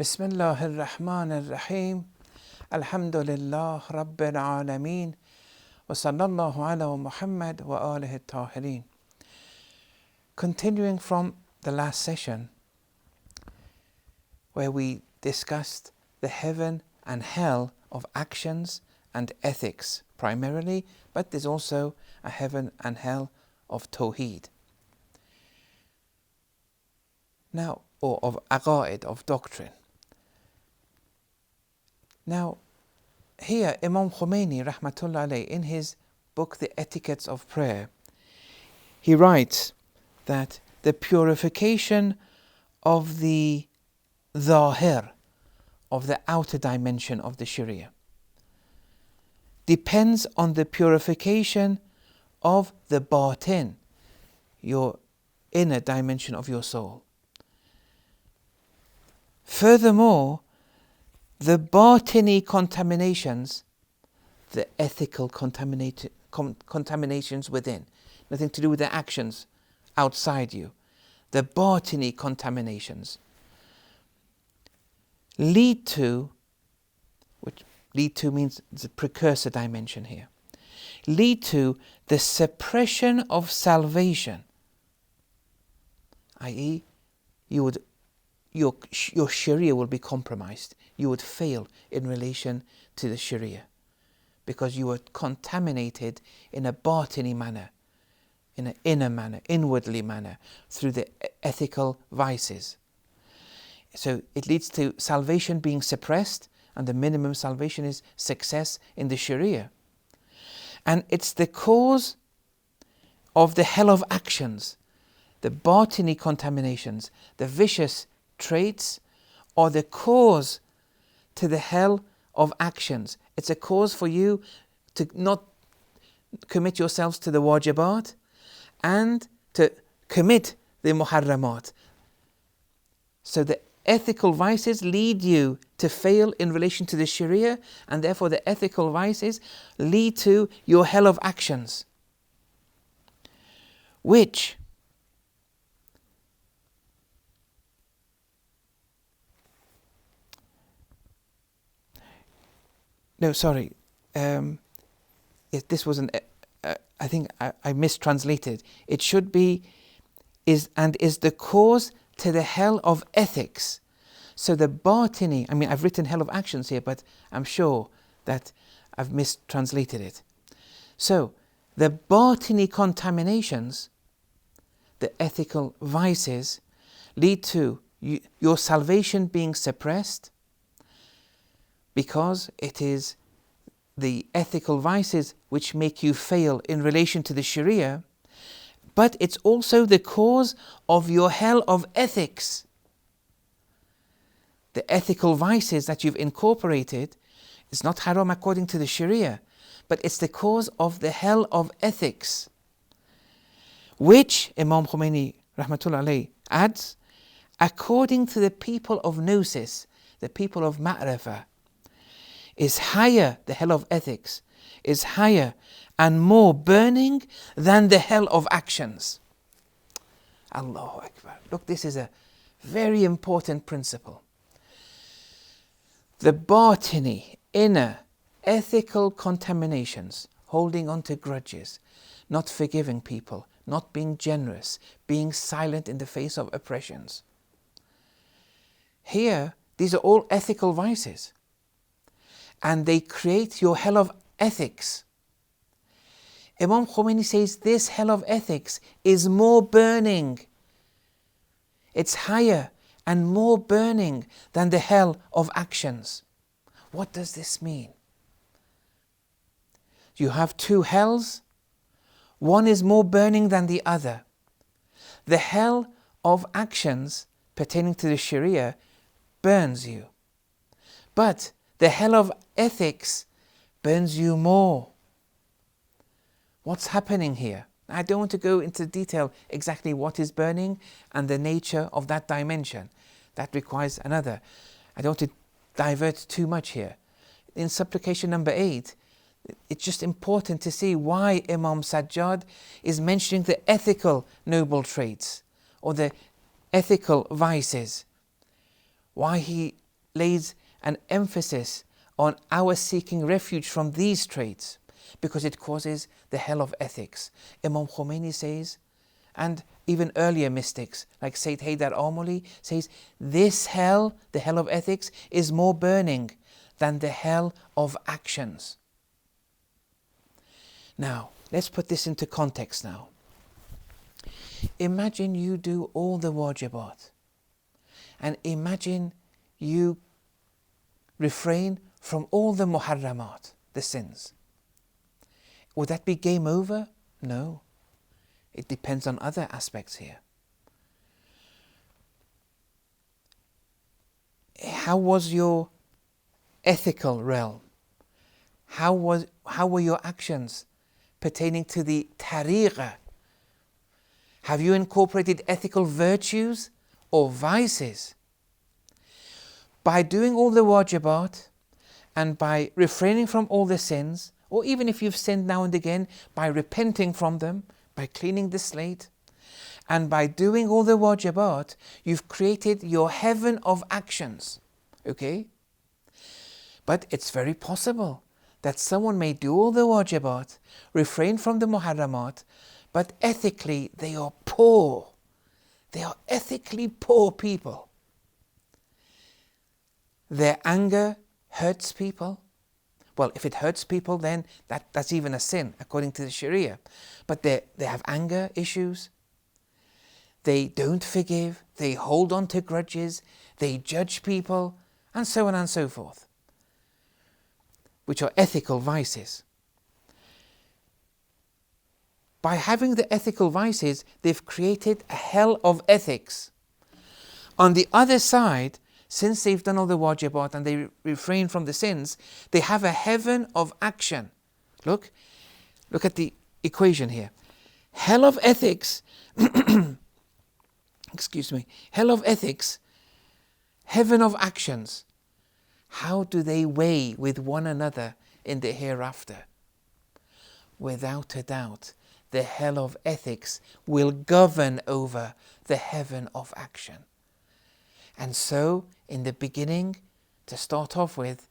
بسم الله الرحمن الرحيم الحمد لله رب العالمين وصلى الله على محمد وآله الطاهرين. Continuing from the last session where we discussed the heaven and hell of actions and ethics primarily, but there's also a heaven and hell of tawheed. Now, or of aqaid, of doctrine. Now, here Imam Khomeini, rahmatullah alayh, in his book The Etiquettes of Prayer, he writes that the purification of the zahir, of the outer dimension of the Sharia, depends on the purification of the batin, your inner dimension of your soul. Furthermore, the batini contaminations, the ethical contaminations within, nothing to do with the actions outside you, the batini contaminations lead to, which lead to means the precursor dimension here, lead to the suppression of salvation, i.e. your Sharia will be compromised. You would fail in relation to the Sharia because you were contaminated in a batini manner, in an inner manner, inwardly manner, through the ethical vices. So it leads to salvation being suppressed, and the minimum salvation is success in the Sharia. And it's the cause of the hell of actions, the batini contaminations, the vicious traits are the cause to the hell of actions. It's a cause for you to not commit yourselves to the wajibat and to commit the muharramat. So the ethical vices lead you to fail in relation to the Sharia, and therefore the ethical vices lead to your hell of actions, which this wasn't. I think I mistranslated. It should be is the cause to the hell of ethics. So the batini. I mean, I've written hell of actions here, but I'm sure that I've mistranslated it. So the batini contaminations, the ethical vices, lead to your salvation being suppressed, because it is the ethical vices which make you fail in relation to the Sharia, but it's also the cause of your hell of ethics. The ethical vices that you've incorporated is not haram according to the Sharia, but it's the cause of the hell of ethics, which Imam Khomeini rahmatullah alayh adds, according to the people of Gnosis, the people of Ma'rifah, is higher, the hell of ethics, is higher and more burning than the hell of actions. Allahu Akbar. Look, this is a very important principle. The batini, inner, ethical contaminations, holding on to grudges, not forgiving people, not being generous, being silent in the face of oppressions. Here, these are all ethical vices, and they create your hell of ethics. Imam Khomeini says this hell of ethics is more burning. It's higher and more burning than the hell of actions. What does this mean? You have two hells. One is more burning than the other. The hell of actions pertaining to the Sharia burns you, but the hell of ethics burns you more. What's happening here? I don't want to go into detail exactly what is burning and the nature of that dimension. That requires another. I don't want to divert too much here. In supplication number 8, it's just important to see why Imam Sajjad is mentioning the ethical noble traits or the ethical vices. Why he lays an emphasis on our seeking refuge from these traits, because it causes the hell of ethics. Imam Khomeini says, and even earlier mystics like Sayyid Heidarioon says, this hell, the hell of ethics, is more burning than the hell of actions. Now, let's put this into context now. Imagine you do all the wajibat, and imagine you refrain from all the muharramat, the sins. Would that be game over? No. It depends on other aspects here. How was your ethical realm? How were your actions pertaining to the tariqah? Have you incorporated ethical virtues or vices? By doing all the wajibat and by refraining from all the sins, or even if you've sinned now and again, by repenting from them, by cleaning the slate, and by doing all the wajibat, you've created your heaven of actions. Okay? But it's very possible that someone may do all the wajibat, refrain from the muharramat, but ethically they are poor. They are ethically poor people. Their anger hurts people. Well, if it hurts people, then that's even a sin according to the Sharia. But they have anger issues. They don't forgive. They hold on to grudges. They judge people, and so on and so forth, which are ethical vices. By having the ethical vices, they've created a hell of ethics. On the other side, since they've done all the wajibat and they refrain from the sins, they have a heaven of action. Look at the equation here. Hell of ethics, excuse me, hell of ethics, heaven of actions. How do they weigh with one another in the hereafter? Without a doubt, the hell of ethics will govern over the heaven of action. And so, in the beginning, to start off with,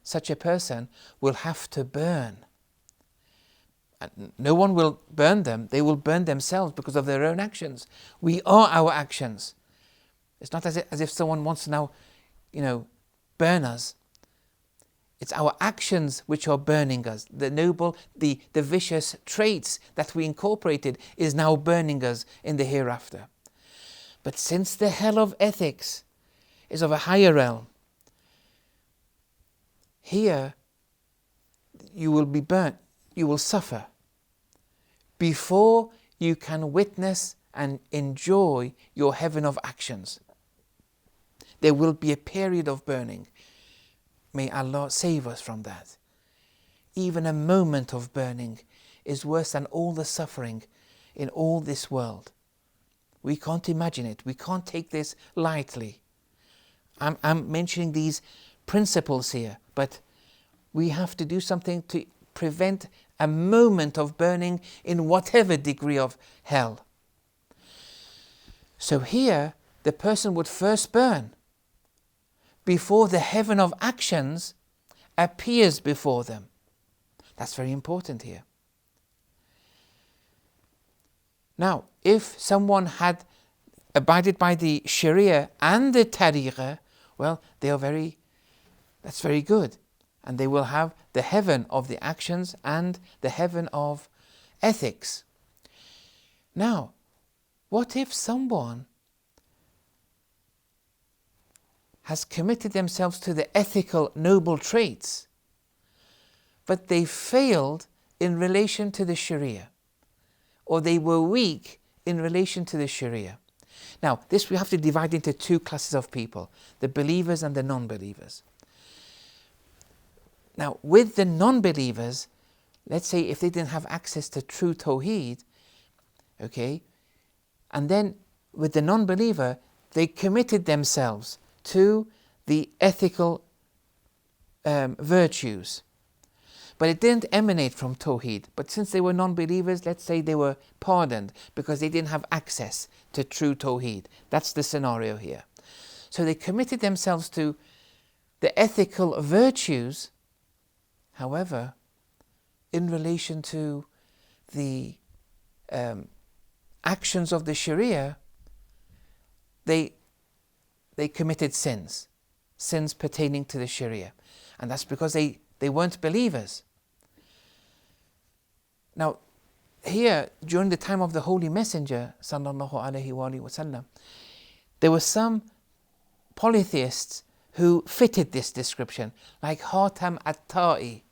such a person will have to burn. And no one will burn them, they will burn themselves because of their own actions. We are our actions. It's not as if someone wants to now, burn us. It's our actions which are burning us. The noble, the vicious traits that we incorporated is now burning us in the hereafter. But since the hell of ethics is of a higher realm, here you will be burnt, you will suffer before you can witness and enjoy your heaven of actions. There will be a period of burning. May Allah save us from that. Even a moment of burning is worse than all the suffering in all this world. We can't imagine it. We can't take this lightly. I'm mentioning these principles here, but we have to do something to prevent a moment of burning in whatever degree of hell. So here, the person would first burn before the heaven of actions appears before them. That's very important here. Now, if someone had abided by the Sharia and the Tariqah, well, that's very good. And they will have the heaven of the actions and the heaven of ethics. Now, what if someone has committed themselves to the ethical noble traits, but they failed in relation to the Sharia, or they were weak in relation to the Sharia? Now, this we have to divide into two classes of people, the believers and the non-believers. Now, with the non-believers, let's say if they didn't have access to true Tawheed, okay, and then with the non-believer, they committed themselves to the ethical virtues. But it didn't emanate from Tawheed. But since they were non-believers, let's say they were pardoned because they didn't have access to true Tawheed. That's the scenario here. So they committed themselves to the ethical virtues. However, in relation to the actions of the Sharia, they committed sins pertaining to the Sharia. And that's because they weren't believers. Now, here, during the time of the Holy Messenger, sallallahu alaihi wasallam, there were some polytheists who fitted this description, like Hatam at-Ta'i.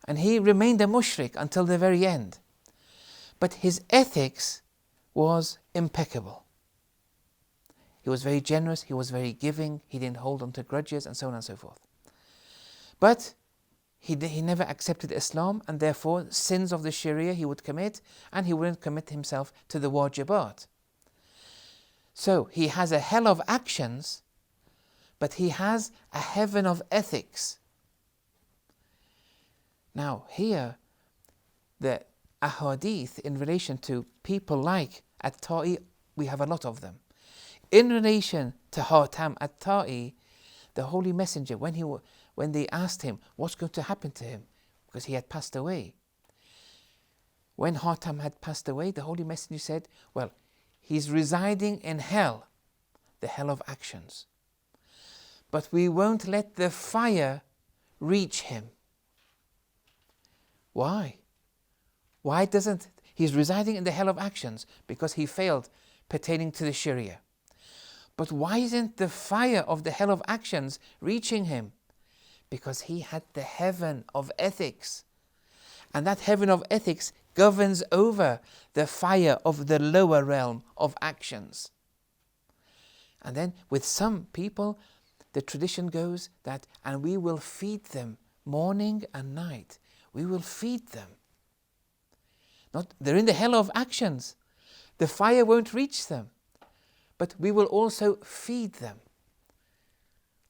And he remained a mushrik until the very end. But his ethics was impeccable. He was very generous, he was very giving, he didn't hold on to grudges, and so on and so forth. But he never accepted Islam, and therefore sins of the Sharia he would commit, and he wouldn't commit himself to the wajibat. So he has a hell of actions, but he has a heaven of ethics. Now here, the ahadith in relation to people like at-Ta'i, we have a lot of them. In relation to Hatam at-Ta'i, the Holy Messenger, when they asked him what's going to happen to him, because he had passed away. When Hatam had passed away, the Holy Messenger said, well, he's residing in hell, the hell of actions. But we won't let the fire reach him. Why? Why doesn't he's residing in the hell of actions? Because he failed pertaining to the Sharia. But why isn't the fire of the hell of actions reaching him? Because he had the heaven of ethics. And that heaven of ethics governs over the fire of the lower realm of actions. And then with some people, the tradition goes that, and we will feed them morning and night. We will feed them. They're in the hell of actions. The fire won't reach them. But we will also feed them.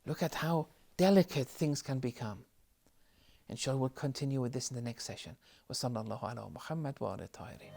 Look at how delicate things can become. Inshallah, we'll continue with this in the next session. Wa sallallahu ala Muhammad wa ala tahirin.